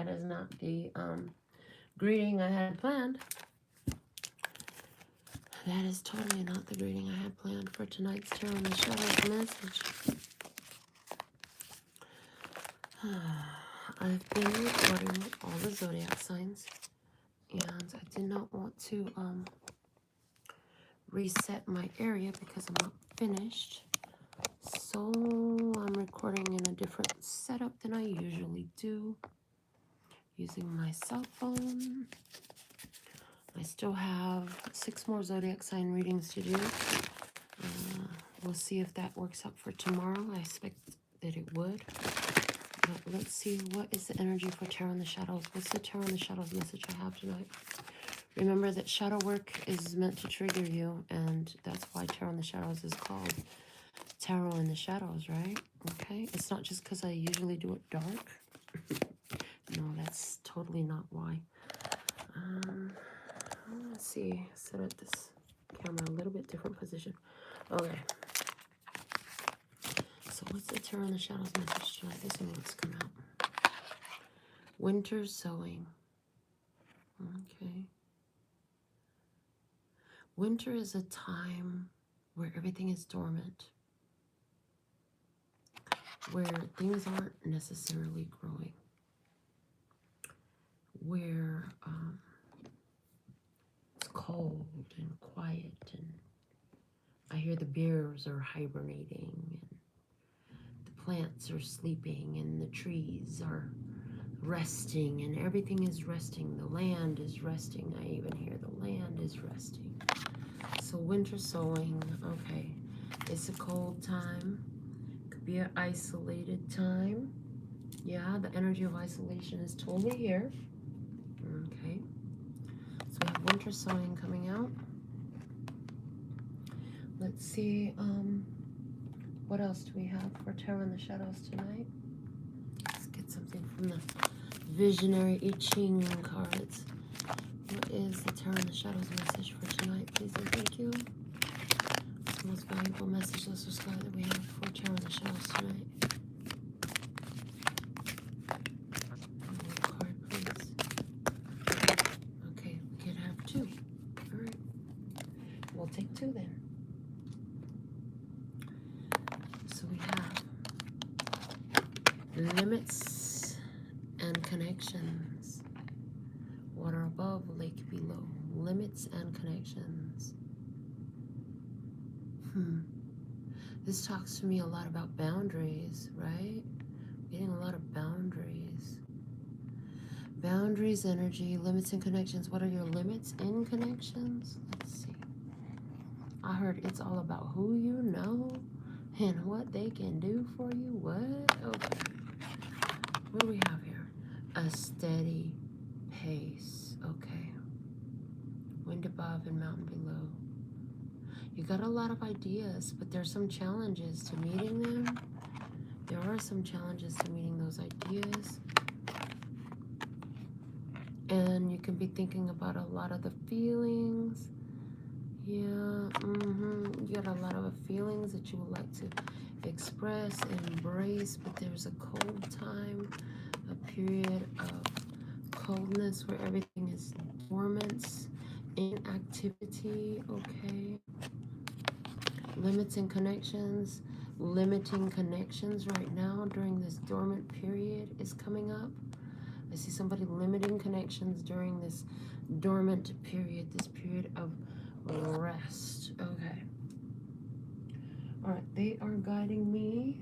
that is not the greeting I had planned. That is totally not the greeting I had planned for tonight's Tarot in the Shadows message. I've been recording all the zodiac signs, and I did not want to reset my area because I'm not finished. So I'm recording in a different setup than I usually do, using my cell phone. I still have 6 more zodiac sign readings to do. We'll see if that works out for tomorrow. I expect that it would. But let's see, what is the energy for Tarot in the Shadows? What's the Tarot in the Shadows message I have tonight? Remember that shadow work is meant to trigger you, and that's why Tarot in the Shadows is called Tarot in the Shadows, right? Okay, it's not just because I usually do it dark. No, that's totally not why. Let's see, set up this camera a little bit different position. Okay. So what's the Tarot in the Shadows message tonight? This one wants to come out. Winter sowing. Okay. Winter is a time where everything is dormant, where things aren't necessarily growing, where it's cold and quiet, and I hear the bears are hibernating, and the plants are sleeping, and the trees are resting, and everything is resting. The land is resting. I even hear the land is resting. So winter sowing, okay. It's a cold time. Could be an isolated time. Yeah, the energy of isolation is totally here. Okay. So we have winter sowing coming out. Let's see, what else do we have for Tarot in the Shadows tonight? Let's get something from the Visionary I Ching cards. What is the Tarot in the Shadows message for tonight, please and thank you? It's the most valuable message, Lesser Sky, that we have for Tarot in the Shadows tonight. One card, please. Okay, we can have 2. All right, we'll take 2 then. So we have limits and connections. Water above, lake below. Limits and connections. This talks to me a lot about boundaries, right? Getting a lot of boundaries. Boundaries, energy, limits and connections. What are your limits and connections? Let's see. I heard it's all about who you know and what they can do for you. What? Okay. What do we have here? A steady pace. Okay. Wind above and mountain below. You got a lot of ideas, but there's some challenges to meeting them. There are some challenges to meeting those ideas. And you can be thinking about a lot of the feelings. Yeah, you got a lot of feelings that you would like to express and embrace, but there's a cold time, a period of coldness where everything is dormant, inactivity, okay. Limits and connections, limiting connections right now during this dormant period is coming up. I see somebody limiting connections during this dormant period, this period of rest. Okay. All right, they are guiding me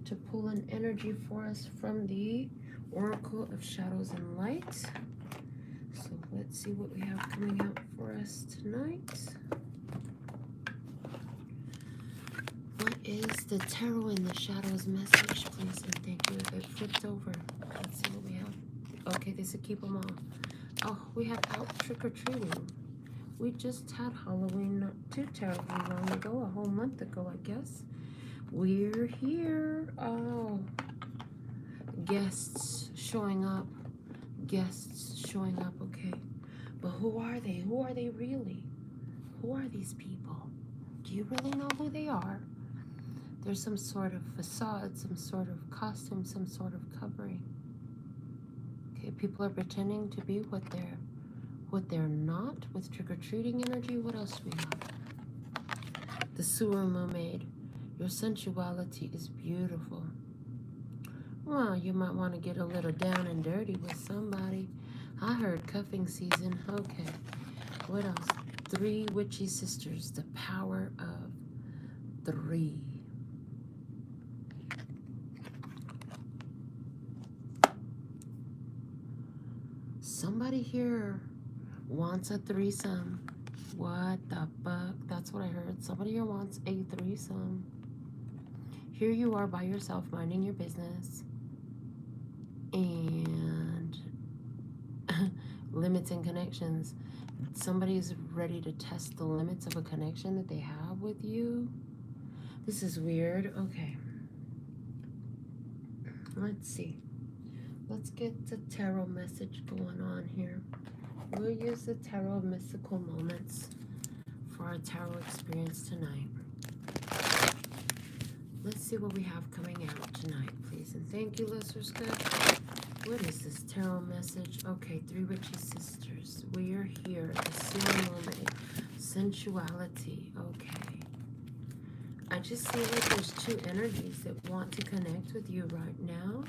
to pull an energy for us from the Oracle of Shadows and Light. So let's see what we have coming out for us tonight. What is the Tarot in the Shadows message, please and thank you? It flipped over. Let's see what we have. Okay, they said keep them all. Oh, we have out trick-or-treating. We just had Halloween not too terribly long ago, a whole month ago, I guess. We're here. Oh, guests showing up. Guests showing up, okay. But who are they? Who are they really? Who are these people? Do you really know who they are? There's some sort of facade, some sort of costume, some sort of covering. Okay, people are pretending to be what they're not with trick-or-treating energy. What else do we have? The sewer mermaid. Your sensuality is beautiful. Well, you might want to get a little down and dirty with somebody. I heard cuffing season. Okay. What else? 3 witchy sisters. The power of 3. Somebody here wants a threesome. What the fuck? That's what I heard. Somebody here wants a threesome. Here you are by yourself, minding your business. And limits and connections. Somebody's ready to test the limits of a connection that they have with you. This is weird. Okay. Let's see. Let's get the tarot message going on here. We'll use the tarot mystical moments for our tarot experience tonight. Let's see what we have coming out tonight, please. And thank you, Lesser Scott. What is this tarot message? Okay, 3 witchy sisters. We are here. The sewer mermaid. Sensuality. Okay. I just see like there's 2 energies that want to connect with you right now.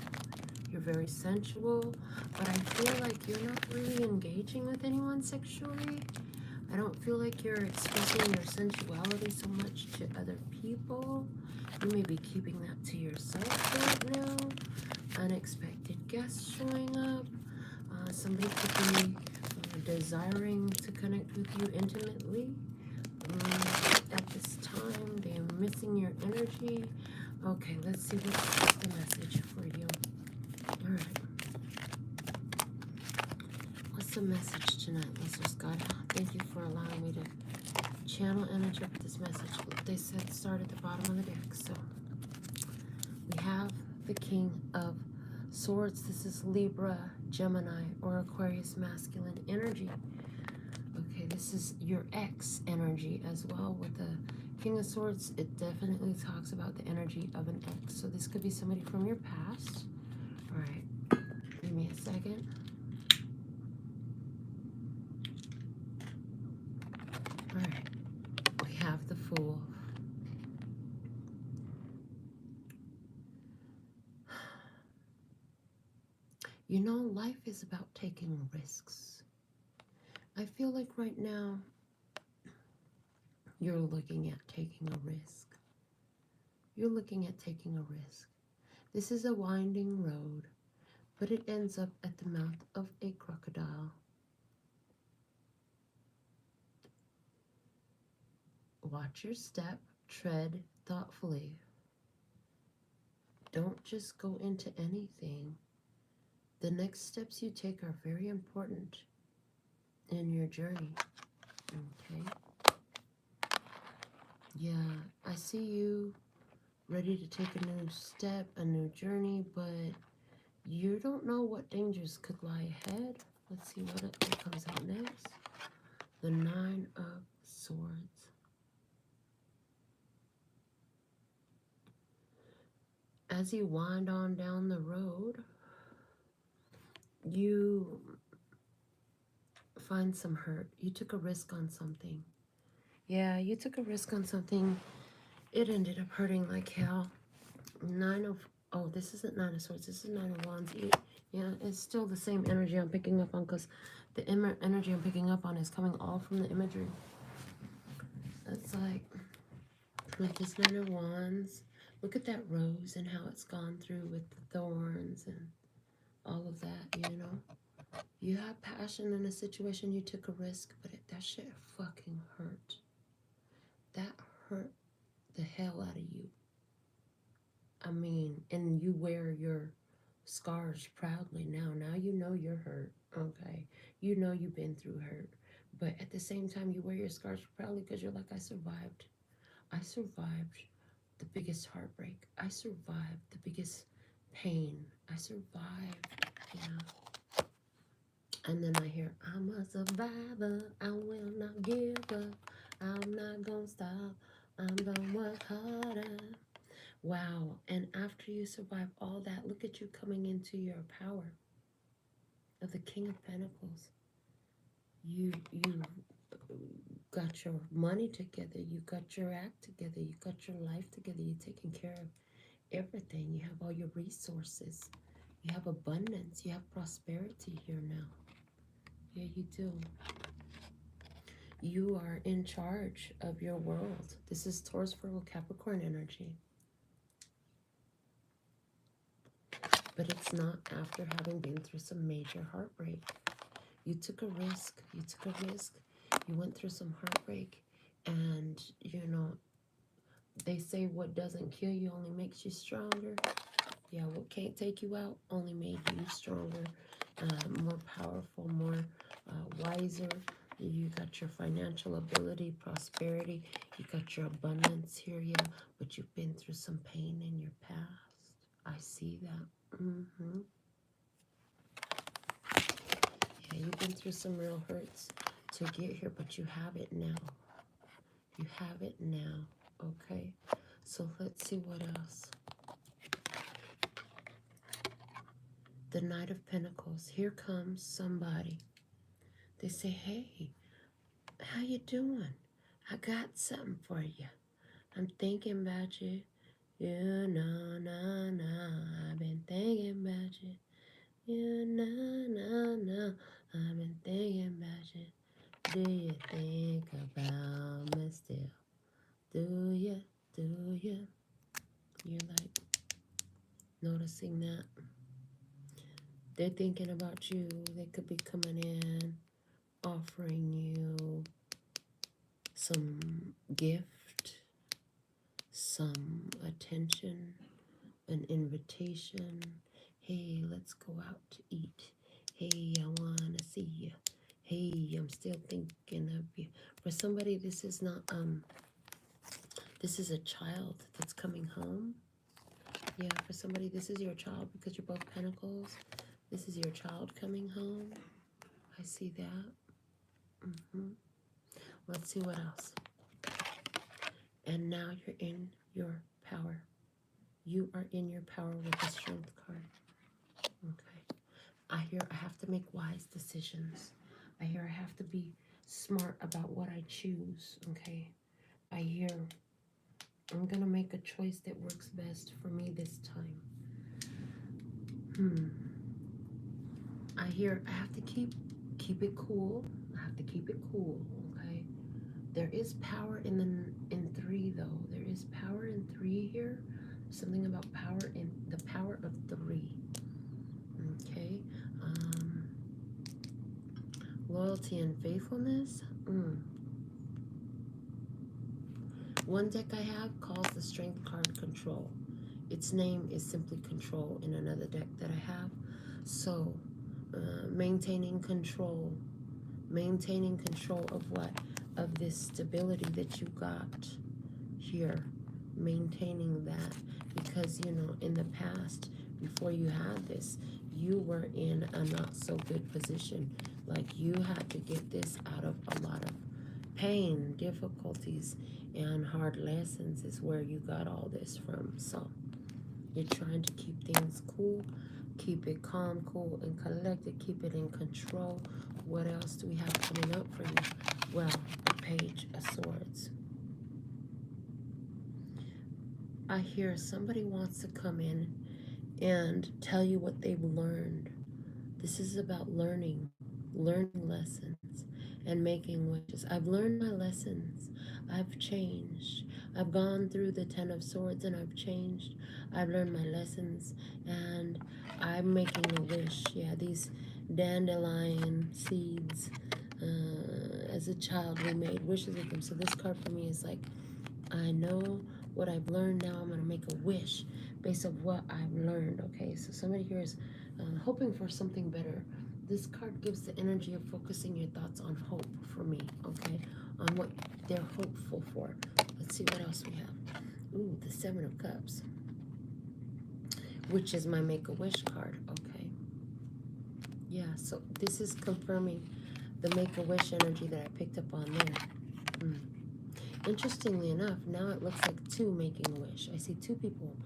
You're very sensual, but I feel like you're not really engaging with anyone sexually. I don't feel like you're expressing your sensuality so much to other people. You may be keeping that to yourself right now. Unexpected guests showing up. Somebody could be desiring to connect with you intimately. At this time, they're missing your energy. Okay, let's see what's the message for you. All right. What's the message tonight, Lesser Scott? Thank you for allowing me to channel energy with this message. They said start at the bottom of the deck. So we have the King of Swords. This is Libra, Gemini, or Aquarius masculine energy. Okay, this is your ex energy as well. With the King of Swords, it definitely talks about the energy of an ex. So this could be somebody from your past. All right, give me a second. All right, we have the Fool. You know, life is about taking risks. I feel like right now, you're looking at taking a risk. You're looking at taking a risk. This is a winding road, but it ends up at the mouth of a crocodile. Watch your step, tread thoughtfully. Don't just go into anything. The next steps you take are very important in your journey. Okay? Yeah, I see you ready to take a new step, a new journey, but you don't know what dangers could lie ahead. Let's see what comes out next. The 9 of Swords. As you wind on down the road, you find some hurt. You took a risk on something. Yeah, you took a risk on something. It ended up hurting like hell. 9 of... Oh, this isn't 9 of Swords. This is 9 of Wands. Yeah, it's still the same energy I'm picking up on, because the energy I'm picking up on is coming all from the imagery. It's like this 9 of Wands. Look at that rose and how it's gone through with the thorns and all of that, you know? You have passion in a situation, you took a risk, but that shit fucking hurt. That hurt the hell out of you. I mean, and you wear your scars proudly now. Now you know you're hurt, okay? You know you've been through hurt. But at the same time, you wear your scars proudly because you're like, I survived. I survived the biggest heartbreak. I survived the biggest pain. I survived, yeah. And then I hear, I'm a survivor. I will not give up. I'm not gonna stop. I'm gonna work harder. Wow. And after you survive all that, look at you coming into your power of the King of Pentacles. You got your money together. You got your act together. You got your life together. You're taking care of everything. You have all your resources. You have abundance. You have prosperity here now. Yeah, you do. You are in charge of your world. This is Taurus, Virgo, Capricorn energy. But it's not after having been through some major heartbreak. You took a risk. You took a risk. You went through some heartbreak. And, you know, they say what doesn't kill you only makes you stronger. Yeah, what can't take you out only made you stronger, more powerful, more wiser. You got your financial ability, prosperity. You got your abundance here, yeah. But you've been through some pain in your past. I see that. Yeah, you've been through some real hurts to get here, but you have it now. You have it now, okay? So let's see what else. The Knight of Pentacles. Here comes somebody. They say, hey, how you doing? I got something for you. I'm thinking about you. You know, I've been thinking about you. You know, I've been thinking about you. Do you think about me still? Do you? You're like noticing that. They're thinking about you. They could be coming in, offering you some gift, some attention, an invitation. Hey, let's go out to eat. Hey, I want to see you. Hey, I'm still thinking of you. For somebody, this is not, this is a child that's coming home. Yeah, for somebody, this is your child because you're both pentacles. This is your child coming home. I see that. Let's see what else. And now you're in your power. You are in your power with the Strength card. Okay. I hear I have to make wise decisions. I hear I have to be smart about what I choose. Okay. I hear I'm going to make a choice that works best for me this time. I hear I have to keep it cool. I have to keep it cool. Okay. There is power in 3 though. There is power in 3 here. Something about power in the power of 3. Okay. Loyalty and faithfulness. One deck I have calls the Strength card Control. Its name is simply Control in another deck that I have. So, maintaining control of what? Of this stability that you got here. Maintaining that. Because, you know, in the past, before you had this, you were in a not so good position. Like you had to get this out of a lot of pain, difficulties, and hard lessons is where you got all this from. So you're trying to keep things cool, keep it calm, cool, and collected, keep it in control. What else do we have coming up for you? Well, the Page of Swords. I hear somebody wants to come in and tell you what they've learned. This is about learning lessons and making wishes. I've learned my lessons. I've changed. I've gone through the 10 of Swords and I've changed. I've learned my lessons and I'm making a wish. Yeah, these dandelion seeds. As a child, we made wishes with them. So this card for me is like, I know what I've learned. Now I'm going to make a wish based on what I've learned. Okay, so somebody here is hoping for something better. This card gives the energy of focusing your thoughts on hope for me, okay? On what they're hopeful for. Let's see what else we have. Ooh, the 7 of Cups, which is my Make-A-Wish card, okay? Yeah, so this is confirming the Make-A-Wish energy that I picked up on there. Interestingly enough, now it looks like two making a wish. I see two people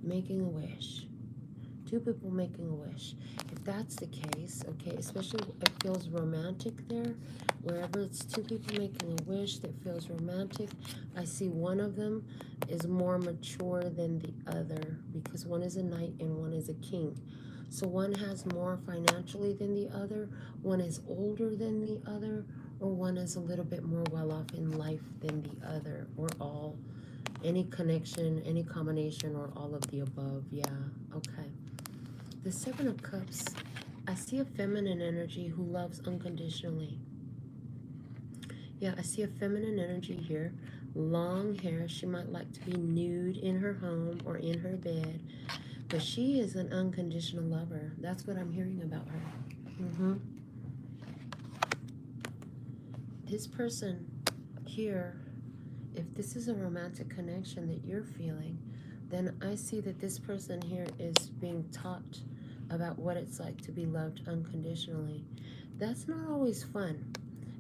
making a wish. Two people making a wish. If that's the case, okay, especially it feels romantic there. Wherever it's two people making a wish that feels romantic, I see one of them is more mature than the other because one is a knight and one is a king. So one has more financially than the other, one is older than the other, or one is a little bit more well off in life than the other, or all. Any connection, any combination, or all of the above. Yeah, okay. The Seven of Cups, I see a feminine energy who loves unconditionally. Yeah, I see a feminine energy here. Long hair. She might like to be nude in her home or in her bed. But she is an unconditional lover. That's what I'm hearing about her. This person here, if this is a romantic connection that you're feeling, then I see that this person here is being taught about what it's like to be loved unconditionally. That's not always fun,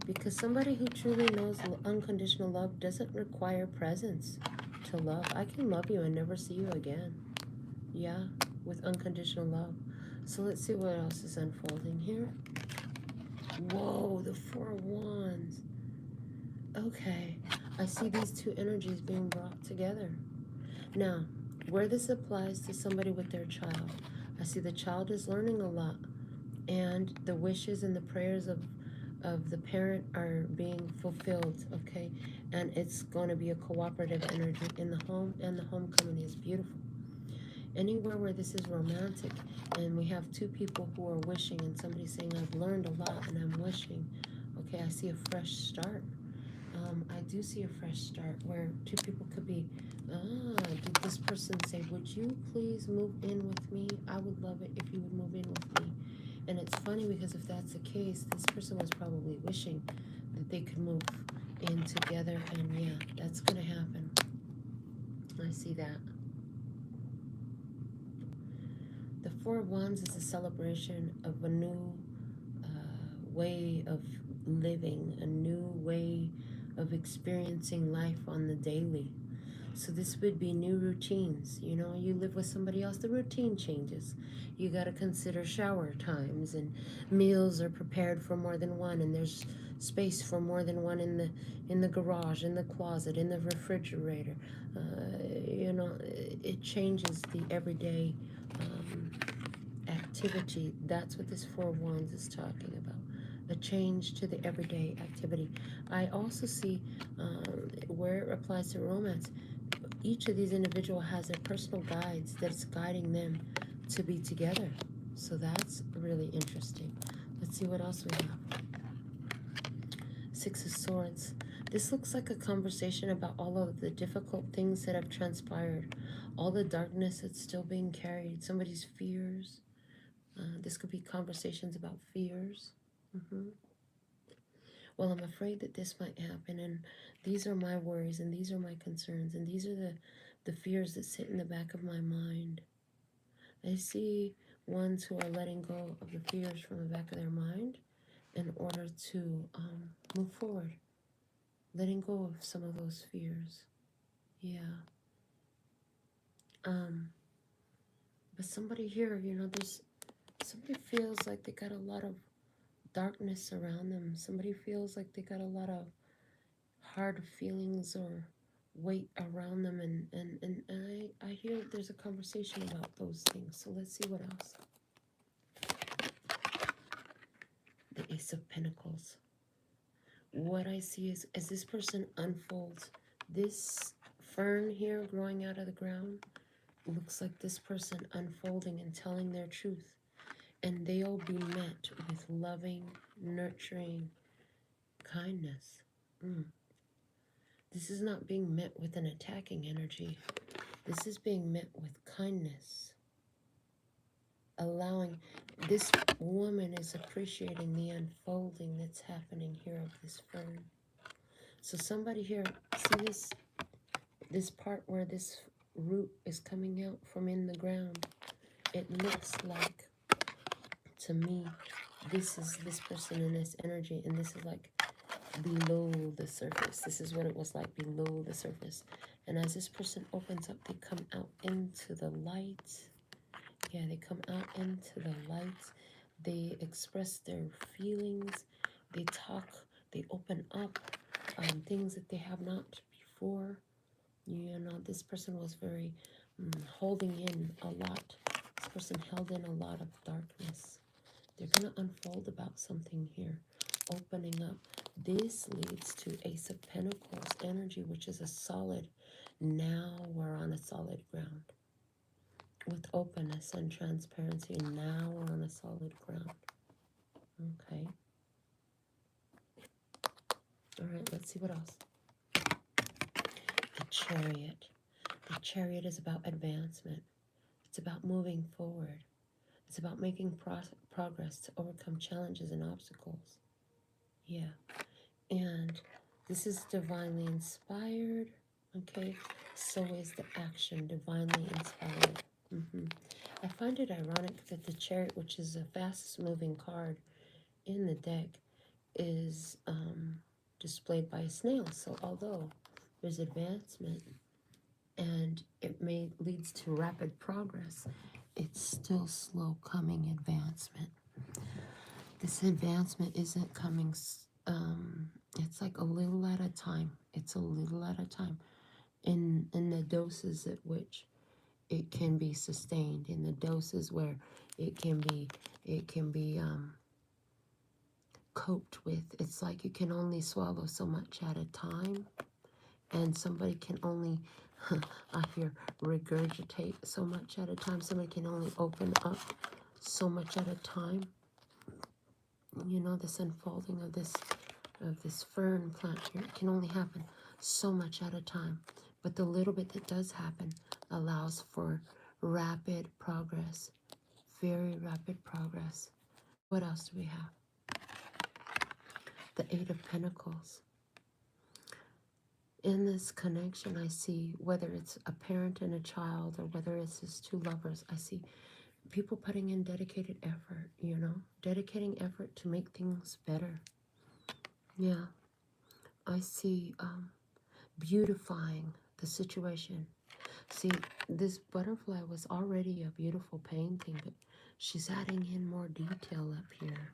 because somebody who truly knows unconditional love doesn't require presence to love. I can love you and never see you again. Yeah, with unconditional love. So let's see what else is unfolding here. Whoa, the Four of Wands. Okay, I see these two energies being brought together. Now, where this applies to somebody with their child, I see the child is learning a lot, and the wishes and the prayers of the parent are being fulfilled, okay? And it's going to be a cooperative energy in the home, and the homecoming is beautiful. Anywhere where this is romantic, and we have two people who are wishing, and somebody saying, I've learned a lot, and I'm wishing, okay, I see a fresh start. I do see a fresh start where two people could be, did this person say, would you please move in with me? I would love it if you would move in with me. And it's funny because if that's the case, this person was probably wishing that they could move in together, and yeah, that's going to happen. I see that. The Four of Wands is a celebration of a new way of living, a new way of experiencing life on the daily. So this would be new routines. You know, you live with somebody else, the routine changes. You got to consider shower times, and meals are prepared for more than one, and there's space for more than one in the garage, in the closet, in the refrigerator. You know, it changes the everyday activity. That's what this Four of Wands is talking about. A change to the everyday activity. I also see where it applies to romance. Each of these individuals has their personal guides that's guiding them to be together. So that's really interesting. Let's see what else we have. Six of Swords. This looks like a conversation about all of the difficult things that have transpired, all the darkness that's still being carried, somebody's fears. This could be conversations about fears. Well, I'm afraid that this might happen, and these are my worries, and these are my concerns, and these are the fears that sit in the back of my mind. I see ones who are letting go of the fears from the back of their mind in order to move forward, letting go of some of those fears. Yeah. But somebody here, you know, there's somebody feels like they got a lot of darkness around them. Somebody feels like they got a lot of hard feelings or weight around them, and I hear there's a conversation about those things. So let's see what else. The Ace of Pentacles. What I see is as this person unfolds, this fern here growing out of the ground looks like this person unfolding and telling their truth, and they'll be met with loving, nurturing kindness. This is not being met with an attacking energy. This is being met with kindness. Allowing, this woman is appreciating the unfolding that's happening here of this fern. So somebody here, see this part where this root is coming out from in the ground? It looks like, to me, this is this person in this energy, and this is like below the surface. This is what it was like below the surface. And as this person opens up, they come out into the light. Yeah, they come out into the light. They express their feelings. They talk. They open up things that they have not before. You know, this person was very holding in a lot. This person held in a lot of darkness. They're going to unfold about something here, opening up. This leads to Ace of Pentacles energy, which is a solid. Now we're on a solid ground with openness and transparency. And now we're on a solid ground. Okay. All right, let's see what else. The Chariot. The Chariot is about advancement. It's about moving forward. It's about making progress to overcome challenges and obstacles. Yeah. And this is divinely inspired. Okay. So is the action divinely inspired. I find it ironic that the Chariot, which is the fastest moving card in the deck, is displayed by a snail. So although there's advancement and it may leads to rapid progress, it's still slow coming advancement. This advancement isn't coming, it's like a little at a time. It's a little at a time in the doses at which it can be sustained, in the doses where it can be coped with. It's like you can only swallow so much at a time, and somebody can only I hear regurgitate so much at a time. Somebody can only open up so much at a time. You know, this unfolding of this fern plant here, it can only happen so much at a time. But the little bit that does happen allows for rapid progress, very rapid progress. What else do we have? The Eight of Pentacles. In this connection, I see, whether it's a parent and a child or whether it's just two lovers, I see people putting in dedicated effort, you know, dedicating effort to make things better. Yeah, I see beautifying the situation. See, this butterfly was already a beautiful painting, but she's adding in more detail up here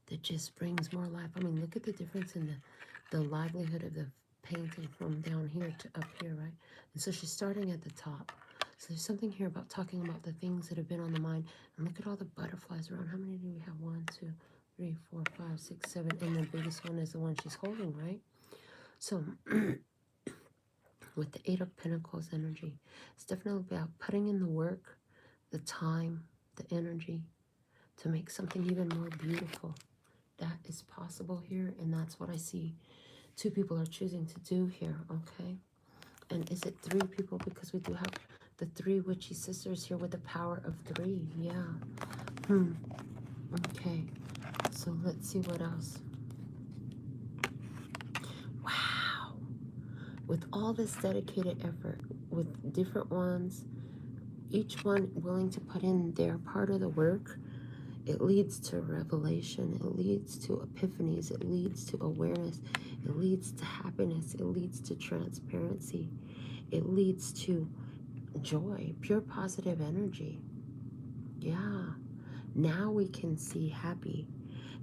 that just brings more life. I mean, look at the difference in the livelihood of the painting from down here to up here, right? And so she's starting at the top. So there's something here about talking about the things that have been on the mind. And look at all the butterflies around. How many do we have? 1, 2, 3, 4, 5, 6, 7. And the biggest one is the one she's holding, right? So with the Eight of Pentacles energy, it's definitely about putting in the work, the time, the energy to make something even more beautiful. That is possible here, and that's what I see two people are choosing to do here, okay? And is it 3 people? Because we do have the 3 witchy sisters here with the power of 3. Yeah. Okay. So let's see what else. Wow. With all this dedicated effort, with different ones, each one willing to put in their part of the work, it leads to revelation. It leads to epiphanies. It leads to awareness. It leads to happiness. It leads to transparency. It leads to joy, pure positive energy. Yeah. Now we can see happy.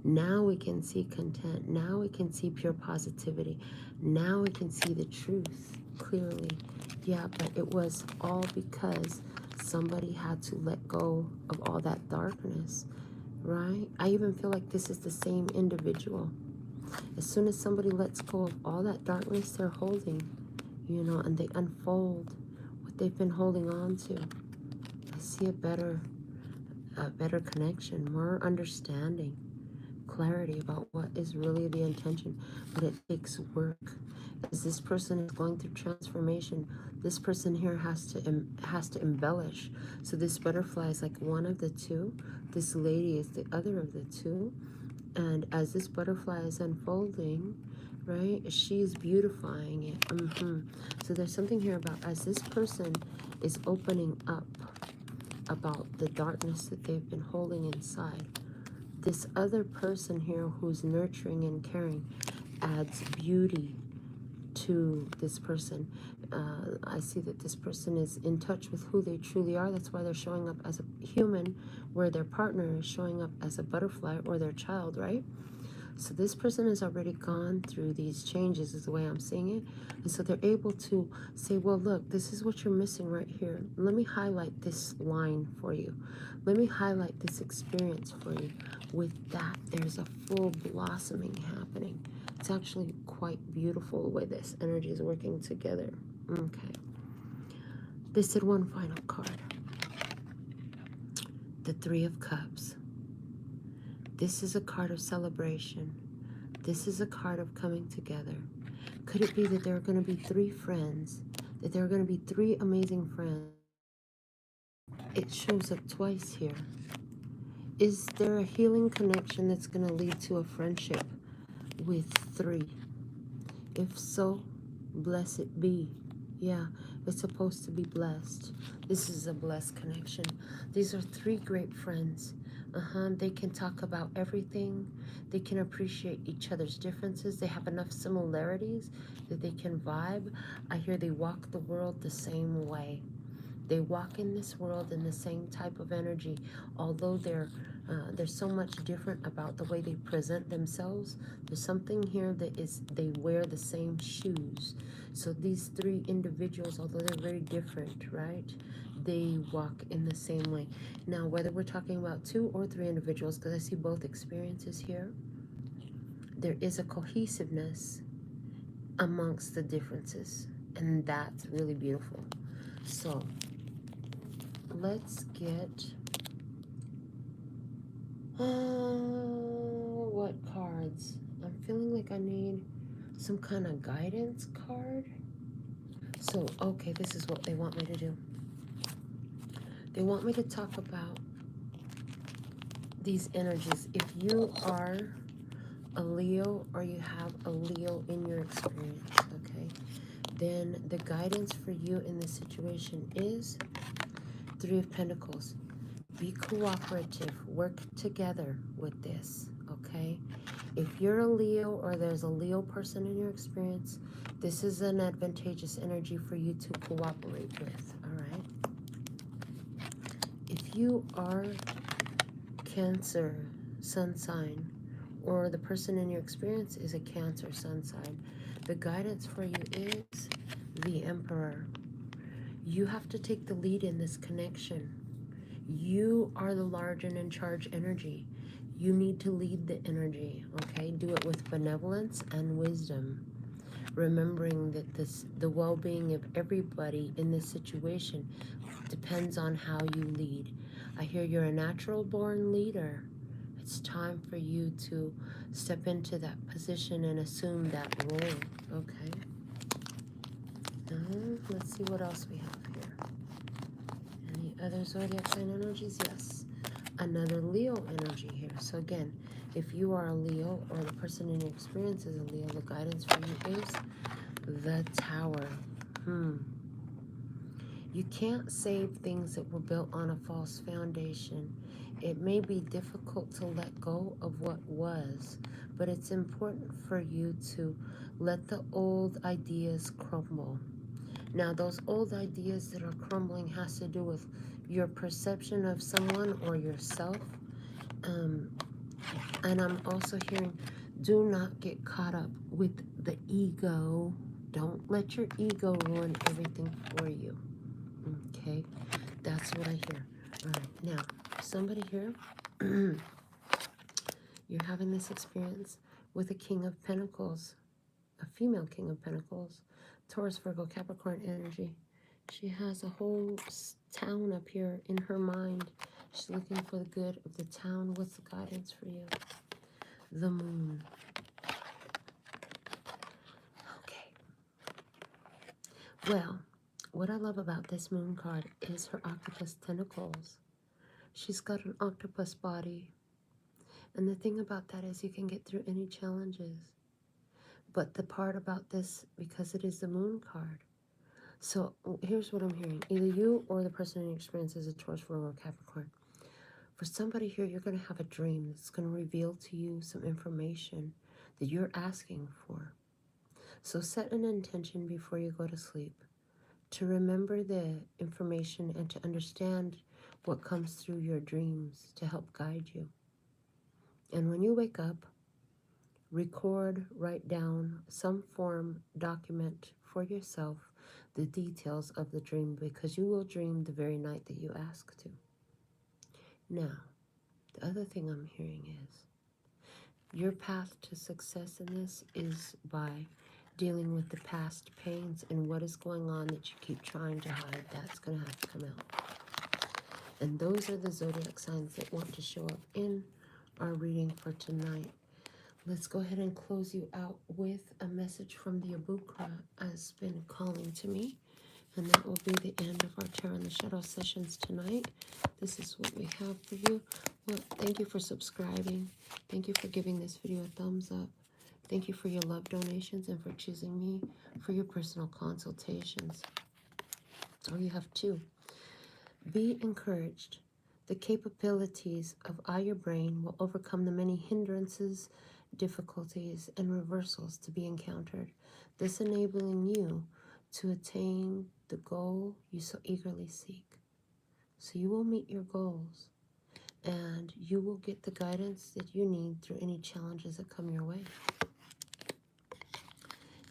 Now we can see content. Now we can see pure positivity. Now we can see the truth clearly. Yeah, but it was all because somebody had to let go of all that darkness. Right? I even feel like this is the same individual. As soon as somebody lets go of all that darkness they're holding, you know, and they unfold what they've been holding on to, I see a better connection, more understanding, clarity about what is really the intention. But it takes work. As this person is going through transformation, this person here has to embellish. So this butterfly is like one of the 2. This lady is the other of the 2. And as this butterfly is unfolding, right, she's beautifying it. So there's something here about as this person is opening up about the darkness that they've been holding inside, this other person here who's nurturing and caring, adds beauty to this person. I see that this person is in touch with who they truly are. That's why they're showing up as a human, where their partner is showing up as a butterfly or their child, right? So this person has already gone through these changes, is the way I'm seeing it. And so they're able to say, well, look, this is what you're missing right here. Let me highlight this line for you. Let me highlight this experience for you. With that, there's a full blossoming happening. It's actually quite beautiful the way this energy is working together. Okay. They said one final card. The Three of Cups. This is a card of celebration. This is a card of coming together. Could it be that there are going to be three friends? That there are going to be three amazing friends? It shows up twice here. Is there a healing connection that's going to lead to a friendship with three? If so, blessed be. Yeah, it's supposed to be blessed. This is a blessed connection. These are three great friends. They can talk about everything. They can appreciate each other's differences. They have enough similarities that they can vibe. I hear they walk the world the same way. They walk in this world in the same type of energy, although they're so much different about the way they present themselves. There's something here that is they wear the same shoes. So these three individuals, although they're very different, right? They walk in the same way. Now, whether we're talking about two or three individuals, because I see both experiences here, there is a cohesiveness amongst the differences, and that's really beautiful. So let's get what cards? I'm feeling like I need some kind of guidance card. So, okay, this is what they want me to do. They want me to talk about these energies. If you are a Leo or you have a Leo in your experience, okay, then the guidance for you in this situation is Three of Pentacles. Be cooperative. Work together with this, okay? If you're a Leo or there's a Leo person in your experience, this is an advantageous energy for you to cooperate with, all right? If you are Cancer sun sign, or the person in your experience is a Cancer sun sign, the guidance for you is the Emperor. You have to take the lead in this connection. You are the large and in charge energy. You need to lead the energy, okay? Do it with benevolence and wisdom, remembering that the well-being of everybody in this situation depends on how you lead. I hear you're a natural-born leader. It's time for you to step into that position and assume that role, okay? Now, let's see what else we have here. Any other zodiac sign energies? Yes. Another Leo energy here. So again, if you are a Leo or the person in your experience is a Leo, the guidance for you is the Tower. You can't save things that were built on a false foundation. It may be difficult to let go of what was, but it's important for you to let the old ideas crumble. Now, those old ideas that are crumbling has to do with your perception of someone or yourself. And I'm also hearing, do not get caught up with the ego. Don't let your ego ruin everything for you. Okay, that's what I hear. All right, now, somebody here, you're having this experience with a King of Pentacles, a female King of Pentacles, Taurus, Virgo, Capricorn energy. She has a whole town up here in her mind. She's looking for the good of the town. What's the guidance for you? The Moon. Okay. Well, what I love about this Moon card is her octopus tentacles. She's got an octopus body. And the thing about that is you can get through any challenges. But the part about this, because it is the Moon card. So here's what I'm hearing. Either you or the person in your experience is a Taurus, Virgo, or Capricorn. For somebody here, you're going to have a dream that's going to reveal to you some information that you're asking for. So set an intention before you go to sleep to remember the information and to understand what comes through your dreams to help guide you. And when you wake up, record, write down some form, document for yourself the details of the dream, because you will dream the very night that you ask to. Now, the other thing I'm hearing is your path to success in this is by dealing with the past pains and what is going on that you keep trying to hide. That's going to have to come out. And those are the zodiac signs that want to show up in our reading for tonight. Let's go ahead and close you out with a message from the Abukra has been calling to me. And that will be the end of our Tarot in the Shadow sessions tonight. This is what we have for you. Well, thank you for subscribing. Thank you for giving this video a thumbs up. Thank you for your love donations and for choosing me for your personal consultations. Oh, you have two. Be encouraged. The capabilities of your brain will overcome the many hindrances, difficulties, and reversals to be encountered, this enabling you to attain the goal you so eagerly seek. So you will meet your goals, and you will get the guidance that you need through any challenges that come your way.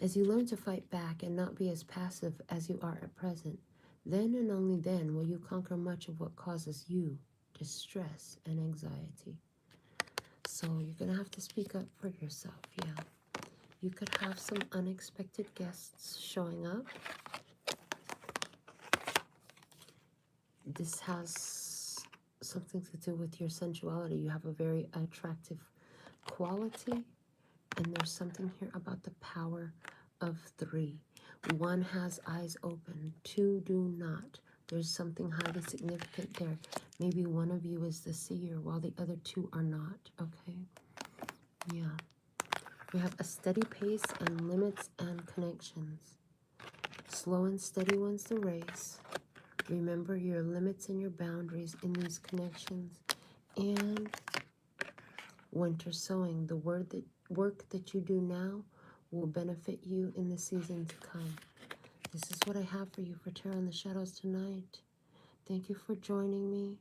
As you learn to fight back and not be as passive as you are at present, then and only then will you conquer much of what causes you distress and anxiety. So you're going to have to speak up for yourself, yeah. You could have some unexpected guests showing up. This has something to do with your sensuality. You have a very attractive quality. And there's something here about the power of 3. 1 has eyes open, 2 do not. There's something highly significant there. Maybe one of you is the seer while the other 2 are not, okay? Yeah. We have a steady pace and limits and connections. Slow and steady wins the race. Remember your limits and your boundaries in these connections. And winter sowing, the work that you do now will benefit you in the season to come. This is what I have for you for Tarot in the Shadows tonight. Thank you for joining me.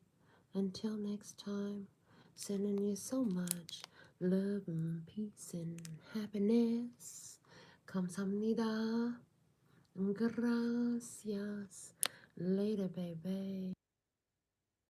Until next time, sending you so much love and peace and happiness. Kamsahamnida. Gracias. Later, baby.